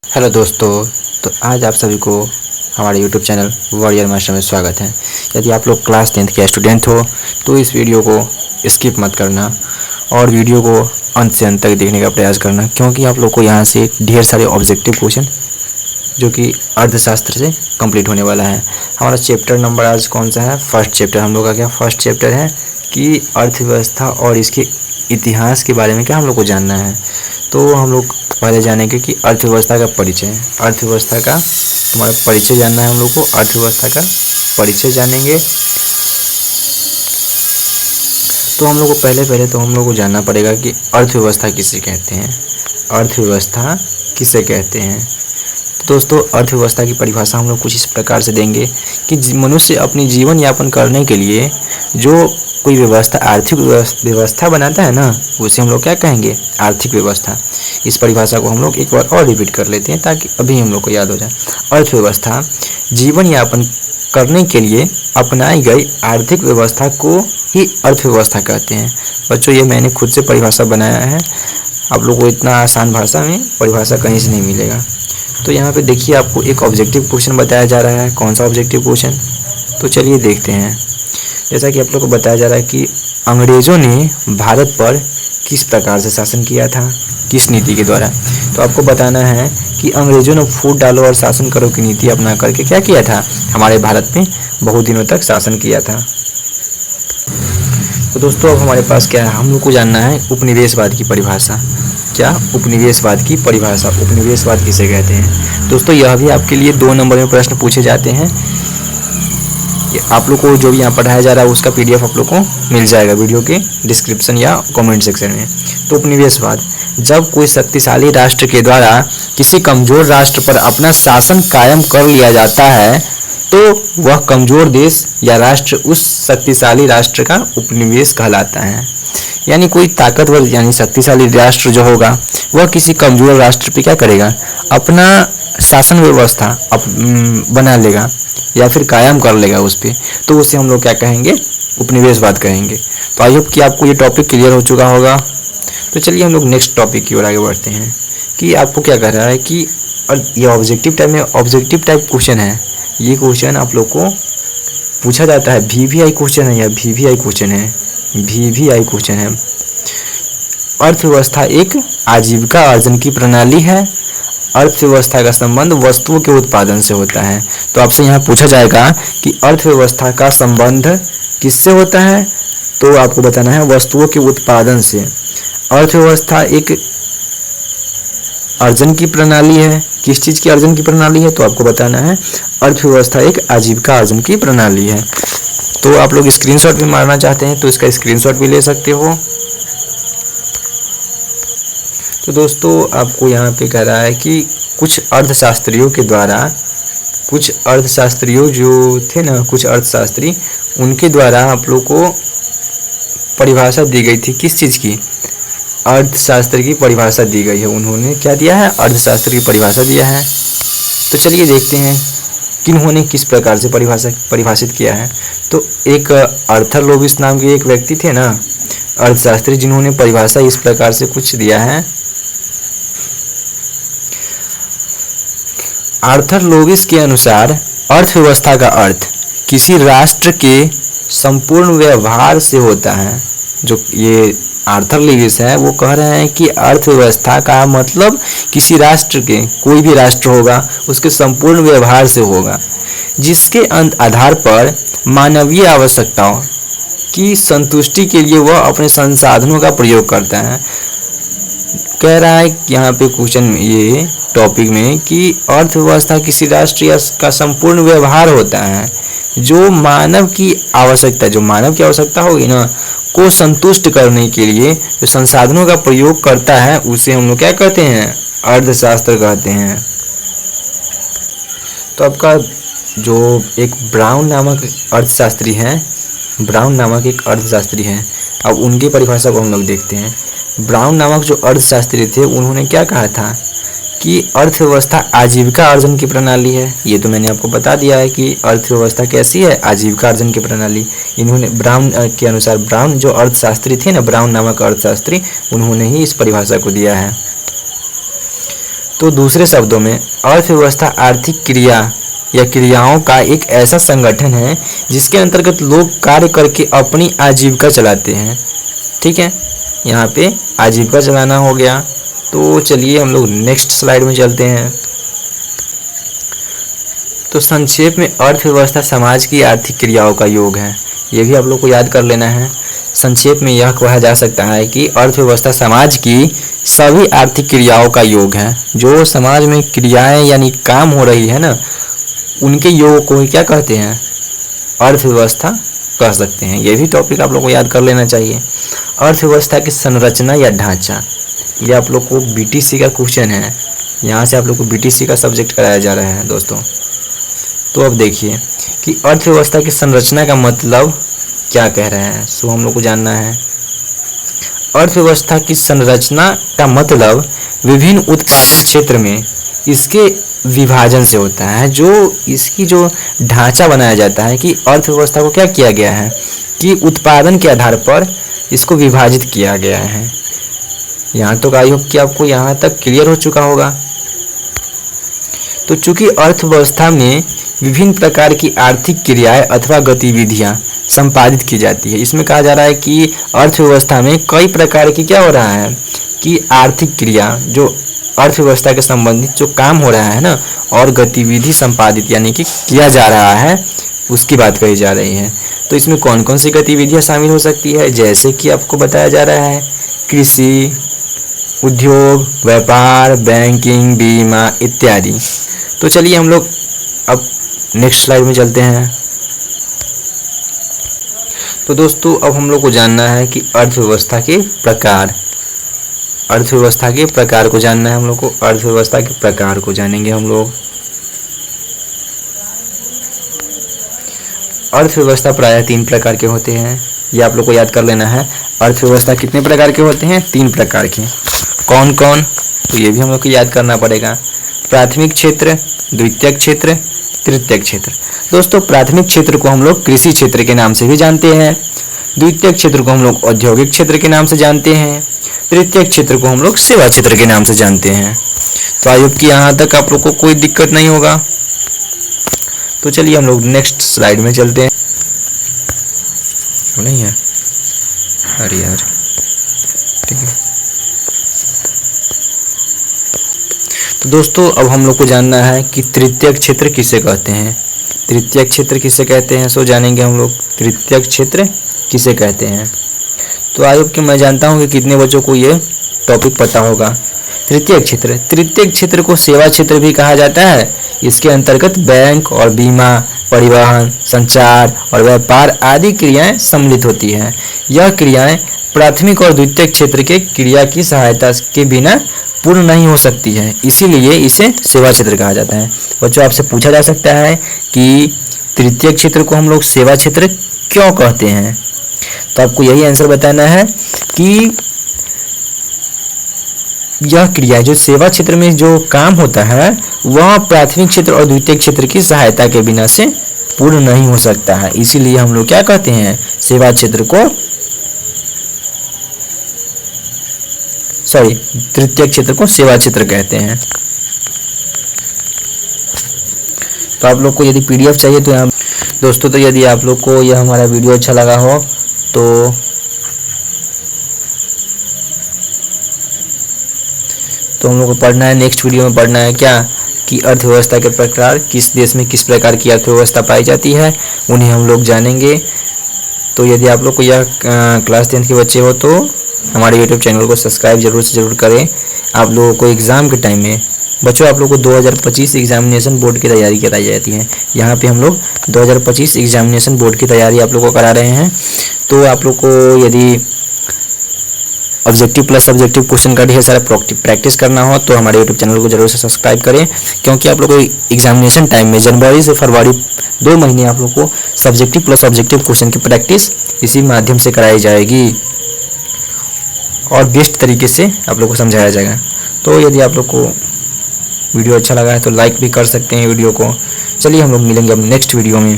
Hello दोस्तों। तो आज आप सभी को हमारे यूट्यूब चैनल वॉरियर मास्टर में स्वागत है। यदि आप लोग क्लास 10th के स्टूडेंट हो तो इस वीडियो को स्किप मत करना और वीडियो को अंत से अंत तक देखने का प्रयास करना, क्योंकि आप लोग को यहाँ से ढेर सारे ऑब्जेक्टिव क्वेश्चन जो कि अर्थशास्त्र से कंप्लीट होने वाला है। हमारा चैप्टर नंबर आज कौन सा है? First chapter. हम लोग का क्या फर्स्ट चैप्टर है कि अर्थव्यवस्था और इसके इतिहास के बारे में क्या हम लोग को जानना है। तो हम लोग पहले जानेंगे कि अर्थव्यवस्था का परिचय, अर्थव्यवस्था का तुम्हारा परिचय जानना है। हम लोग को अर्थव्यवस्था का परिचय जानेंगे। तो हम लोग को पहले तो हम लोग को जानना पड़ेगा कि अर्थव्यवस्था किसे कहते हैं। अर्थव्यवस्था किसे कहते हैं? तो दोस्तों, अर्थव्यवस्था की परिभाषा हम लोग कुछ इस प्रकार से देंगे कि मनुष्य अपनी जीवन यापन करने के लिए जो कोई व्यवस्था, आर्थिक व्यवस्था बनाता है ना, उसे हम लोग क्या कहेंगे? आर्थिक व्यवस्था। इस परिभाषा को हम लोग एक बार और रिपीट कर लेते हैं ताकि अभी हम लोग को याद हो जाए। अर्थव्यवस्था जीवन यापन करने के लिए अपनाई गई आर्थिक व्यवस्था को ही अर्थव्यवस्था कहते हैं। बच्चों, ये मैंने खुद से परिभाषा बनाया है, आप लोग को इतना आसान भाषा में परिभाषा कहीं से नहीं मिलेगा। तो यहाँ पे देखिए, आपको एक ऑब्जेक्टिव क्वेश्चन बताया जा रहा है। कौन सा ऑब्जेक्टिव क्वेश्चन? तो चलिए देखते हैं। जैसा कि आप लोग को बताया जा रहा है कि अंग्रेज़ों ने भारत पर किस प्रकार से शासन किया था, किस नीति के द्वारा। तो आपको बताना है कि अंग्रेज़ों ने फूट डालो और शासन करो की नीति अपना करके क्या किया था, हमारे भारत में बहुत दिनों तक शासन किया था। तो दोस्तों, अब हमारे पास क्या है, हम लोग को जानना है उपनिवेशवाद की परिभाषा। क्या? उपनिवेशवाद की परिभाषा। उपनिवेशवाद किसे कहते हैं? दोस्तों, यह भी आपके लिए 2 नंबर में प्रश्न पूछे जाते हैं। आप लोग को जो भी यहाँ पढ़ाया जा रहा है उसका PDF आप लोग को मिल जाएगा वीडियो के डिस्क्रिप्शन या कमेंट सेक्शन में। तो उपनिवेशवाद, जब कोई शक्तिशाली राष्ट्र के द्वारा किसी कमजोर राष्ट्र पर अपना शासन कायम कर लिया जाता है तो वह कमजोर देश या राष्ट्र उस शक्तिशाली राष्ट्र का उपनिवेश कहलाता है। यानी कोई ताकतवर यानी शक्तिशाली राष्ट्र जो होगा वह किसी कमजोर राष्ट्र पे क्या करेगा, अपना शासन व्यवस्था बना लेगा या फिर कायम कर लेगा उस पर, तो उसे हम लोग क्या कहेंगे? उपनिवेशवाद कहेंगे। तो आई होप कि आपको ये टॉपिक क्लियर हो चुका होगा। तो चलिए हम लोग नेक्स्ट टॉपिक की ओर आगे बढ़ते हैं कि आपको क्या कह रहा है कि ये ऑब्जेक्टिव टाइप क्वेश्चन है। ये क्वेश्चन आप लोग को पूछा जाता है, VVI क्वेश्चन है, या VVI क्वेश्चन है, VVI क्वेश्चन है। अर्थव्यवस्था एक आजीविका अर्जन की प्रणाली है। अर्थव्यवस्था का संबंध वस्तुओं के उत्पादन से होता है। तो आपसे यहाँ पूछा जाएगा कि अर्थव्यवस्था का संबंध किससे होता है? तो आपको बताना है वस्तुओं के उत्पादन से। अर्थव्यवस्था एक अर्जन की प्रणाली है। किस चीज़ की अर्जन की प्रणाली है? तो आपको बताना है अर्थव्यवस्था एक आजीविका अर्जन की प्रणाली है। तो आप लोग स्क्रीनशॉट भी मारना चाहते हैं तो इसका स्क्रीनशॉट भी ले सकते हो। तो दोस्तों, आपको यहाँ पे कह रहा है कि कुछ अर्थशास्त्रियों जो थे ना, कुछ अर्थशास्त्री, उनके द्वारा आप लोग को परिभाषा दी गई थी। किस चीज़ की? अर्थशास्त्र की परिभाषा दी गई है। उन्होंने क्या दिया है? अर्थशास्त्र की परिभाषा दिया है। तो चलिए देखते हैं किन्होंने किस प्रकार से परिभाषित किया है। तो एक आर्थर लोविस नाम के एक व्यक्ति थे ना, अर्थशास्त्री, जिन्होंने परिभाषा इस प्रकार से कुछ दिया है। आर्थर लोविस के अनुसार अर्थव्यवस्था का अर्थ किसी राष्ट्र के संपूर्ण व्यवहार से होता है। जो ये आर्थर लोविस है वो कह रहे हैं कि अर्थव्यवस्था का मतलब किसी राष्ट्र के, कोई भी राष्ट्र होगा उसके संपूर्ण व्यवहार से होगा, जिसके आधार पर मानवीय आवश्यकताओं की संतुष्टि के लिए वह अपने संसाधनों का प्रयोग करता है। कह रहा है यहाँ पे क्वेश्चन ये टॉपिक में कि अर्थव्यवस्था किसी राष्ट्र का संपूर्ण व्यवहार होता है जो मानव की आवश्यकता होगी ना को संतुष्ट करने के लिए जो संसाधनों का प्रयोग करता है उसे हम लोग क्या कहते हैं? अर्थशास्त्र कहते हैं। तो आपका जो एक ब्राउन नामक एक अर्थशास्त्री हैं, अब उनकी परिभाषा को हम लोग देखते हैं। ब्राउन नामक जो अर्थशास्त्री थे उन्होंने क्या कहा था कि अर्थव्यवस्था आजीविका अर्जन की प्रणाली है। ये तो मैंने आपको बता दिया है कि अर्थव्यवस्था कैसी है, आजीविका अर्जन की प्रणाली। इन्होंने ब्राउन के अनुसार, ब्राउन जो अर्थशास्त्री थे ना, ब्राउन नामक अर्थशास्त्री, उन्होंने ही इस परिभाषा को दिया है। तो दूसरे शब्दों में अर्थव्यवस्था आर्थिक क्रिया या क्रियाओं का एक ऐसा संगठन है जिसके अंतर्गत लोग कार्य करके अपनी आजीविका चलाते हैं। ठीक है, यहाँ पे आजीविका चलाना हो गया। तो चलिए हम लोग नेक्स्ट स्लाइड में चलते हैं। तो संक्षेप में अर्थव्यवस्था समाज की आर्थिक क्रियाओं का योग है। ये भी आप लोग को याद कर लेना है। संक्षेप में यह कहा जा सकता है कि अर्थव्यवस्था समाज की सभी आर्थिक क्रियाओं का योग है। जो समाज में क्रियाएं यानी काम हो रही है ना, उनके योग को क्या कहते हैं? अर्थव्यवस्था कह सकते हैं। ये भी टॉपिक आप लोग को याद कर लेना चाहिए। अर्थव्यवस्था की संरचना या ढांचा, ये आप लोग को बीटीसी का क्वेश्चन है। यहाँ से आप लोग को बीटीसी का सब्जेक्ट कराया जा रहा है दोस्तों। तो अब देखिए कि अर्थव्यवस्था की संरचना का मतलब क्या कह रहे हैं, सो हम लोग को जानना है। अर्थव्यवस्था की संरचना का मतलब विभिन्न उत्पादन क्षेत्र में इसके विभाजन से होता है। जो इसकी जो ढांचा बनाया जाता है कि अर्थव्यवस्था को क्या किया गया है कि उत्पादन के आधार पर इसको विभाजित किया गया है। यहाँ तो आई होप कि आपको यहाँ तक क्लियर हो चुका होगा। तो चूंकि अर्थव्यवस्था में विभिन्न प्रकार की आर्थिक क्रियाएं अथवा गतिविधियां संपादित की जाती है, इसमें कहा जा रहा है कि अर्थव्यवस्था में कई प्रकार की क्या हो रहा है कि आर्थिक क्रिया, जो अर्थव्यवस्था के संबंधित जो काम हो रहा है ना, और गतिविधि संपादित यानी कि किया जा रहा है, उसकी बात कही जा रही है। तो इसमें कौन कौन सी गतिविधियां शामिल हो सकती है, जैसे कि आपको बताया जा रहा है कृषि, उद्योग, व्यापार, बैंकिंग, बीमा इत्यादि। तो चलिए हम लोग अब नेक्स्ट स्लाइड में चलते हैं। तो दोस्तों अब हम लोग को जानना है कि अर्थव्यवस्था के प्रकार, अर्थव्यवस्था के प्रकार को जानना है हम लोग को। अर्थव्यवस्था के प्रकार को जानेंगे हम लोग। अर्थव्यवस्था प्रायः 3 प्रकार के होते हैं, ये आप लोग को याद कर लेना है। अर्थव्यवस्था कितने प्रकार के होते हैं? 3 प्रकार के। कौन कौन? तो ये भी हम लोग को याद करना पड़ेगा। प्राथमिक क्षेत्र, द्वितीयक क्षेत्र, तृतीयक क्षेत्र। दोस्तों प्राथमिक क्षेत्र को हम लोग कृषि क्षेत्र के नाम से भी जानते हैं, द्वितीयक क्षेत्र को हम लोग औद्योगिक क्षेत्र के नाम से जानते हैं, तृतीयक क्षेत्र को हम लोग सेवा क्षेत्र के नाम से जानते हैं। तो आई होप कि यहाँ तक आप लोग को कोई दिक्कत नहीं होगा। तो चलिए हम लोग नेक्स्ट स्लाइड में चलते हैं। नहीं है, अरे यार, ठीक है। तो दोस्तों अब हम लोग को जानना है कि तृतीयक क्षेत्र किसे कहते हैं। तृतीयक क्षेत्र किसे कहते हैं, सो जानेंगे हम लोग तृतीयक क्षेत्र किसे कहते हैं। तो आई होप कि मैं जानता हूँ कि कितने बच्चों को ये टॉपिक पता होगा। तृतीयक क्षेत्र, तृतीयक क्षेत्र को सेवा क्षेत्र भी कहा जाता है। इसके अंतर्गत बैंक और बीमा, परिवहन, संचार और व्यापार आदि क्रियाएं सम्मिलित होती हैं। यह क्रियाएं प्राथमिक और द्वितीयक क्षेत्र के क्रिया की सहायता के बिना पूर्ण नहीं हो सकती है, इसीलिए इसे सेवा क्षेत्र कहा जाता है। बच्चों आपसे पूछा जा सकता है कि तृतीयक क्षेत्र को हम लोग सेवा क्षेत्र क्यों कहते हैं, तो आपको यही आंसर बताना है कि यह क्रिया जो सेवा क्षेत्र में जो काम होता है वह प्राथमिक क्षेत्र और द्वितीयक क्षेत्र की सहायता के बिना से पूर्ण नहीं हो सकता है, इसीलिए हम लोग क्या कहते हैं, सेवा क्षेत्र को, सॉरी तृतीयक क्षेत्र को सेवा क्षेत्र कहते हैं। तो आप लोग को यदि पीडीएफ चाहिए तो यहाँ दोस्तों, तो यदि आप लोग को यह हमारा वीडियो अच्छा लगा हो तो हम लोग को पढ़ना है, नेक्स्ट वीडियो में पढ़ना है क्या कि अर्थव्यवस्था के प्रकार, किस देश में किस प्रकार की अर्थव्यवस्था पाई जाती है, उन्हें हम लोग जानेंगे। तो यदि आप लोग को यह क्लास 10 के बच्चे हो तो हमारे यूट्यूब चैनल को सब्सक्राइब जरूर से जरूर करें। आप लोगों को एग्ज़ाम के टाइम में बच्चों आप लोग को 2025 एग्जामिनेशन बोर्ड की तैयारी कराई जाती है। यहाँ पे हम लोग 2025 एग्जामिनेशन बोर्ड की तैयारी आप लोग को करा रहे हैं। तो आप लोग को यदि ऑब्जेक्टिव प्लस सब्जेक्टिव क्वेश्चन का ढेर सारा प्रैक्टिस करना हो तो हमारे यूट्यूब चैनल को जरूर से सब्सक्राइब करें, क्योंकि आप लोग को एग्जामिनेशन टाइम में जनवरी से फरवरी 2 महीने आप लोग को सब्जेक्टिव प्लस ऑब्जेक्टिव क्वेश्चन की प्रैक्टिस इसी माध्यम से कराई जाएगी और बेस्ट तरीके से आप लोग को समझाया जाएगा। तो यदि आप लोग को वीडियो अच्छा लगा है तो लाइक भी कर सकते हैं वीडियो को। चलिए हम लोग मिलेंगे अब नेक्स्ट वीडियो में।